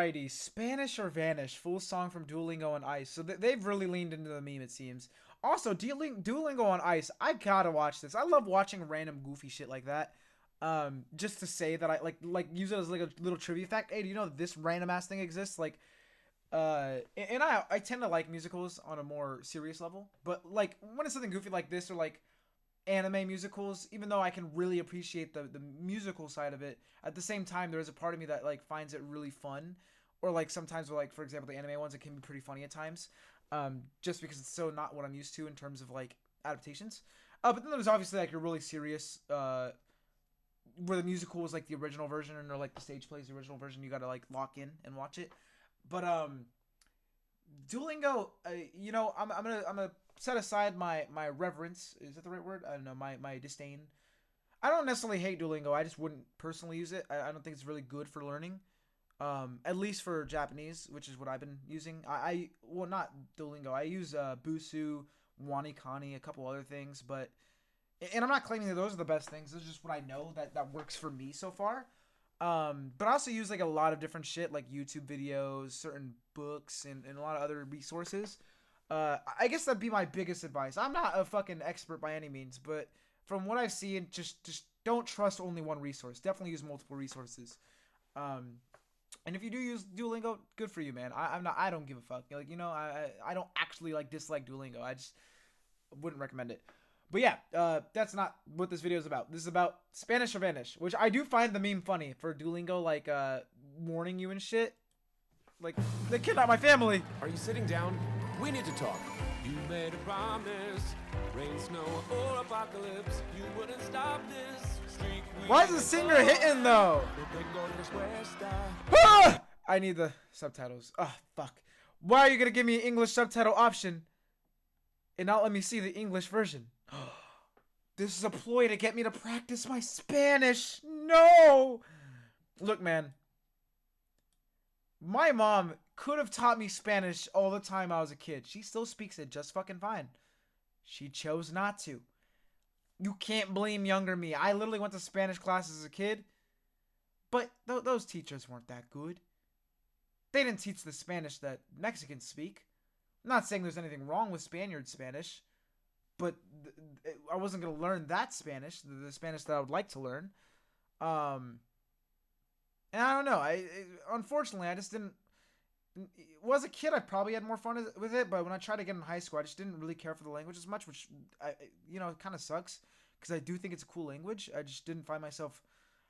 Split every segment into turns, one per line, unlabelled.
Alrighty, Spanish or Vanish, full song from Duolingo on Ice. So they've really leaned into the meme, it seems. Also, Duolingo on Ice, I gotta watch this. I love watching random goofy shit like that. Just to say that I like use it as like a little trivia fact. Hey, do you know that this random ass thing exists? Like, and I tend to like musicals on a more serious level, but like when it's something goofy like this or like anime musicals, even though I can really appreciate the musical side of it, at the same time there is a part of me that like finds it really fun, or like sometimes like for example the anime ones, it can be pretty funny at times, just because it's so not what I'm used to in terms of like adaptations. But then there's obviously like a really serious where the musical is like the original version, or like the stage plays the original version. You gotta like lock in and watch it. But Duolingo, I'm gonna set aside my reverence. Is that the right word? I don't know, my disdain. I don't necessarily hate Duolingo. I just wouldn't personally use it. I don't think it's really good for learning. At least for Japanese, which is what I've been using. I well, not Duolingo. I use Busu, Wanikani, a couple other things, but and I'm not claiming that those are the best things. This is just what I know that works for me so far. But I also use like a lot of different shit, like YouTube videos, certain books, and a lot of other resources. I guess that'd be my biggest advice. I'm not a fucking expert by any means, but from what I've seen, just don't trust only one resource. Definitely use multiple resources. Um, and if you do use Duolingo, good for you, man. I'm not. I don't give a fuck. Like I don't actually like dislike Duolingo. I just wouldn't recommend it. But yeah, that's not what this video is about. This is about Spanish or Vanish, which I do find the meme funny for Duolingo, like warning you and shit. Like they kidnapped my family.
Are you sitting down? We need to talk. You made a promise, rain, snow, or apocalypse. You wouldn't stop this streak.
Why is the singer hitting though? Ah! I need the subtitles. Oh fuck. Why are you gonna give me an English subtitle option and not let me see the English version? This is a ploy to get me to practice my Spanish. No! Look, man. My mom could have taught me Spanish all the time I was a kid. She still speaks it just fucking fine. She chose not to. You can't blame younger me. I literally went to Spanish classes as a kid, but those teachers weren't that good. They didn't teach the Spanish that Mexicans speak. I'm not saying there's anything wrong with Spaniard Spanish, but I wasn't going to learn that Spanish, the Spanish that I would like to learn. And I don't know. Unfortunately, I just didn't. Well, as a kid, I probably had more fun with it, but when I tried to get in high school, I just didn't really care for the language as much, which it kind of sucks because I do think it's a cool language. I just didn't find myself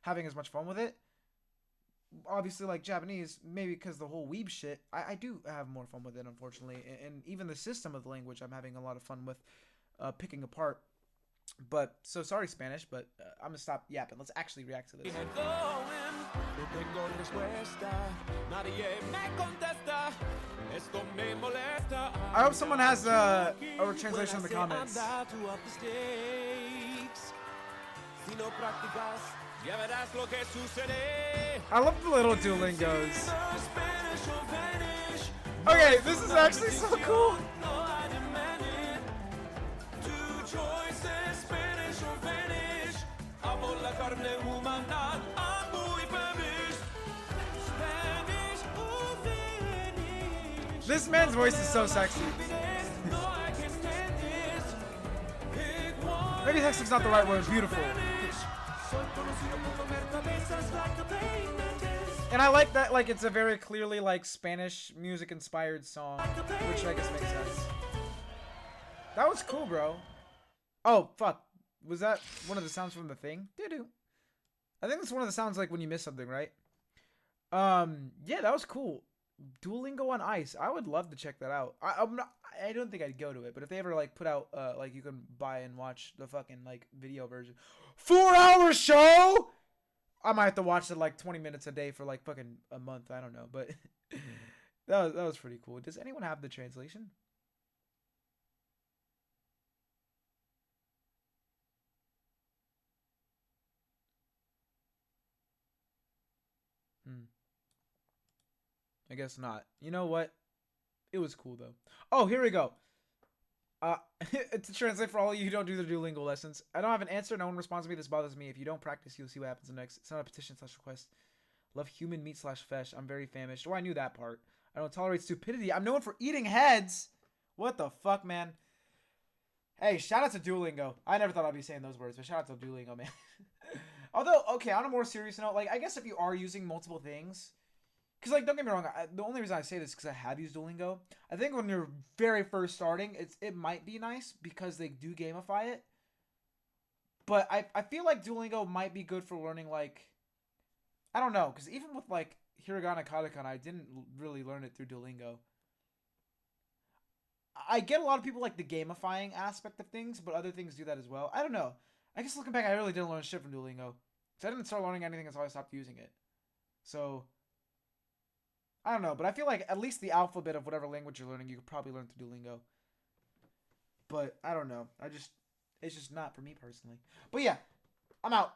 having as much fun with it. Obviously, like Japanese, maybe because the whole weeb shit, I do have more fun with it, unfortunately, and even the system of the language, I'm having a lot of fun with picking apart. But so sorry, Spanish, but I'm gonna stop yapping. Let's actually react to this. I hope someone has a translation in the comments. I love the little Duolingos. Okay, this is actually so cool. This man's voice is so sexy. Maybe sexy is not the right word. Beautiful. And I like that, like, it's a very clearly, like, Spanish music-inspired song, which I guess makes sense. That was cool, bro. Oh, fuck. Was that one of the sounds from the thing? Doo-doo. I think that's one of the sounds, like, when you miss something, right? Yeah, that was cool. Duolingo on Ice. I would love to check that out. I don't think I'd go to it, but if they ever, like, put out, like, you can buy and watch the fucking, like, video version. 4-hour show? I might have to watch it like 20 minutes a day for like fucking a month. I don't know, but that was pretty cool. Does anyone have the translation? I guess not. You know what? It was cool though. Oh, here we go. To translate for all of you who don't do the Duolingo lessons, I don't have an answer. No one responds to me. This bothers me. If you don't practice, you'll see what happens next. It's not a petition/request. Love human meat / fish. I'm very famished. Oh, I knew that part. I don't tolerate stupidity. I'm known for eating heads. What the fuck, man? Hey, shout out to Duolingo. I never thought I'd be saying those words, but shout out to Duolingo, man. Although, okay, on a more serious note, like, I guess if you are using multiple things, because, like, don't get me wrong, the only reason I say this is because I have used Duolingo. I think when you're very first starting, it might be nice because they do gamify it. But I feel like Duolingo might be good for learning, like, I don't know, because even with, like, hiragana, katakana, I didn't really learn it through Duolingo. I get a lot of people like the gamifying aspect of things, but other things do that as well. I don't know. I guess looking back, I really didn't learn shit from Duolingo. So I didn't start learning anything until I stopped using it. So, I don't know. But I feel like at least the alphabet of whatever language you're learning, you could probably learn through Duolingo. But I don't know. It's just not for me personally. But yeah, I'm out.